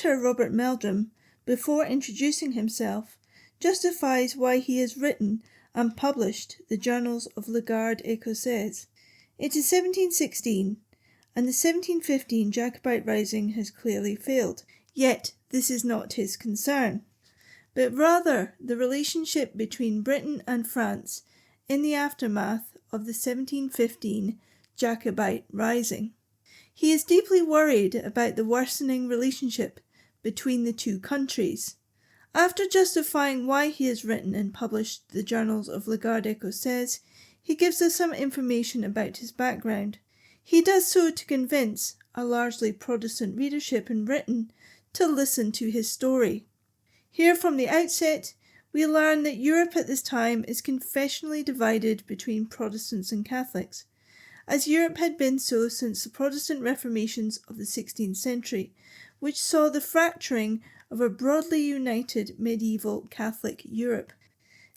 writer Robert Meldrum, before introducing himself, justifies why he has written and published the Journals of the Garde Ecossaise. It is 1716, and the 1715 Jacobite rising has clearly failed. Yet this is not his concern, but rather the relationship between Britain and France in the aftermath of the 1715 Jacobite rising. He is deeply worried about the worsening relationship between the two countries. After justifying why he has written and published the Journals of the Garde Ecossaise, he gives us some information about his background. He does so to convince a largely Protestant readership in Britain to listen to his story. Here from the outset, we learn that Europe at this time is confessionally divided between Protestants and Catholics, as Europe had been so since the Protestant Reformations of the 16th century, which saw the fracturing of a broadly united medieval Catholic Europe.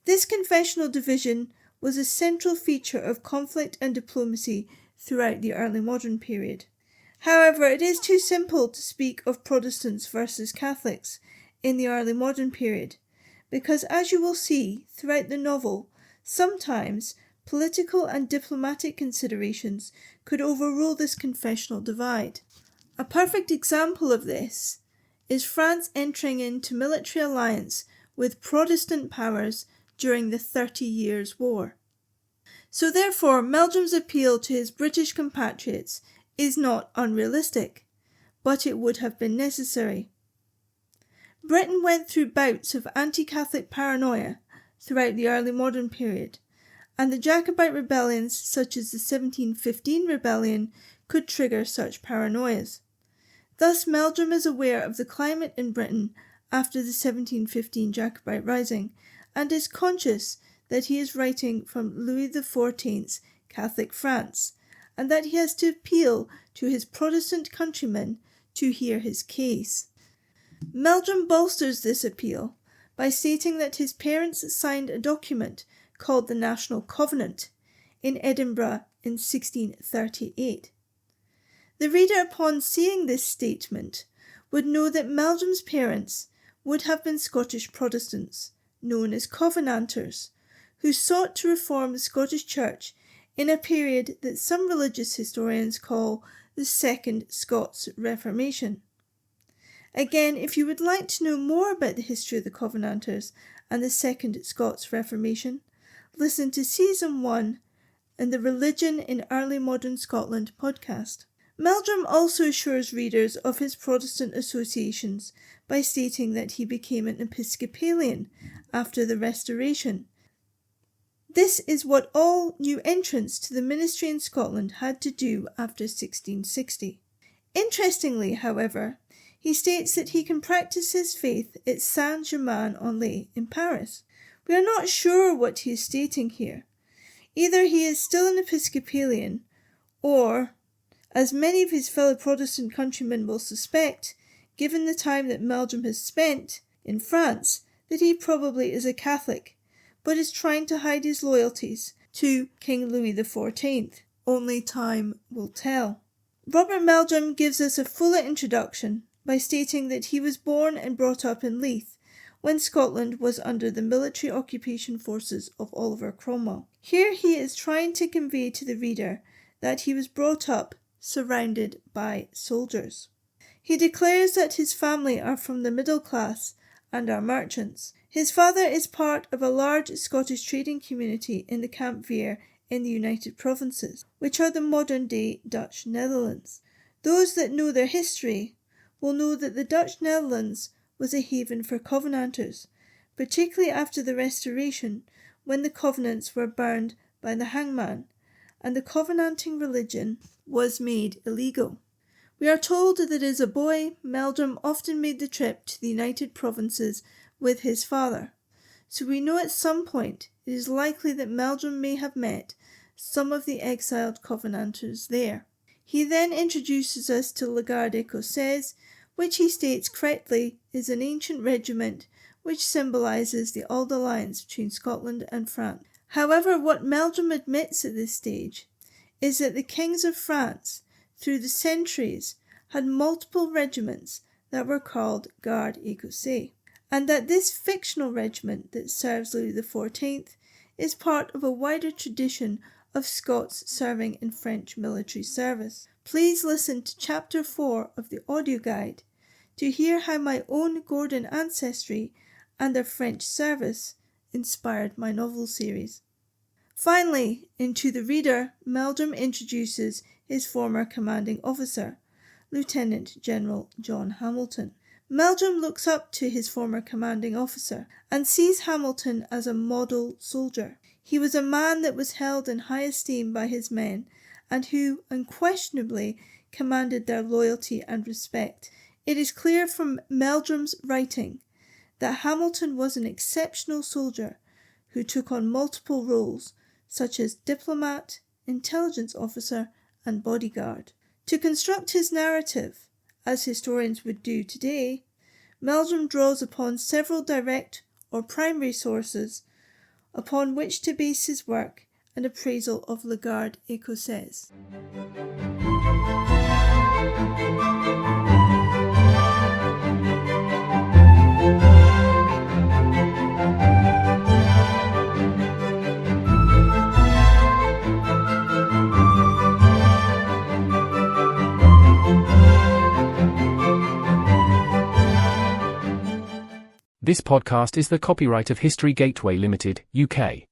This confessional division was a central feature of conflict and diplomacy throughout the early modern period. However, it is too simple to speak of Protestants versus Catholics in the early modern period, because as you will see throughout the novel, sometimes political and diplomatic considerations could overrule this confessional divide. A perfect example of this is France entering into military alliance with Protestant powers during the 30 Years' War. So therefore, Meldrum's appeal to his British compatriots is not unrealistic, but it would have been necessary. Britain went through bouts of anti-Catholic paranoia throughout the early modern period, and the Jacobite rebellions such as the 1715 rebellion could trigger such paranoias. Thus Meldrum is aware of the climate in Britain after the 1715 Jacobite rising, and is conscious that he is writing from Louis XIV's Catholic France, and that he has to appeal to his Protestant countrymen to hear his case. Meldrum bolsters this appeal by stating that his parents signed a document called the National Covenant in Edinburgh in 1638. The reader, upon seeing this statement, would know that Meldrum's parents would have been Scottish Protestants, known as Covenanters, who sought to reform the Scottish Church in a period that some religious historians call the Second Scots Reformation. Again, if you would like to know more about the history of the Covenanters and the Second Scots Reformation, listen to Season 1 in the Religion in Early Modern Scotland podcast. Meldrum also assures readers of his Protestant associations by stating that he became an Episcopalian after the Restoration. This is what all new entrants to the ministry in Scotland had to do after 1660. Interestingly, however, he states that he can practice his faith at Saint-Germain-en-Laye in Paris. We are not sure what he is stating here. Either he is still an Episcopalian, or, as many of his fellow Protestant countrymen will suspect, given the time that Meldrum has spent in France, that he probably is a Catholic, but is trying to hide his loyalties to King Louis XIV. Only time will tell. Robert Meldrum gives us a fuller introduction by stating that he was born and brought up in Leith when Scotland was under the military occupation forces of Oliver Cromwell. Here he is trying to convey to the reader that he was brought up surrounded by soldiers. He declares that his family are from the middle class and are merchants. His father is part of a large Scottish trading community in the Camp Vere in the United Provinces, which are the modern-day Dutch Netherlands. Those that know their history will know that the Dutch Netherlands was a haven for Covenanters, particularly after the Restoration, when the Covenants were burned by the hangman, and the Covenanting religion was made illegal. We are told that as a boy, Meldrum often made the trip to the United Provinces with his father, so we know at some point it is likely that Meldrum may have met some of the exiled Covenanters there. He then introduces us to La Garde Ecossaise, which he states correctly is an ancient regiment which symbolises the Auld Alliance between Scotland and France. However, what Meldrum admits at this stage is that the kings of France, through the centuries, had multiple regiments that were called Garde Ecossaise, and that this fictional regiment that serves Louis XIV is part of a wider tradition of Scots serving in French military service. Please listen to Chapter 4 of the audio guide to hear how my own Gordon ancestry and their French service inspired my novel series. Finally, in To the Reader, Meldrum introduces his former commanding officer, Lieutenant General John Hamilton. Meldrum looks up to his former commanding officer and sees Hamilton as a model soldier. He was a man that was held in high esteem by his men and who unquestionably commanded their loyalty and respect. It is clear from Meldrum's writing that Hamilton was an exceptional soldier who took on multiple roles such as diplomat, intelligence officer, and bodyguard. To construct his narrative, as historians would do today, Meldrum draws upon several direct or primary sources upon which to base his work and appraisal of La Garde Ecossaise. This podcast is the copyright of History Gateway Limited, UK.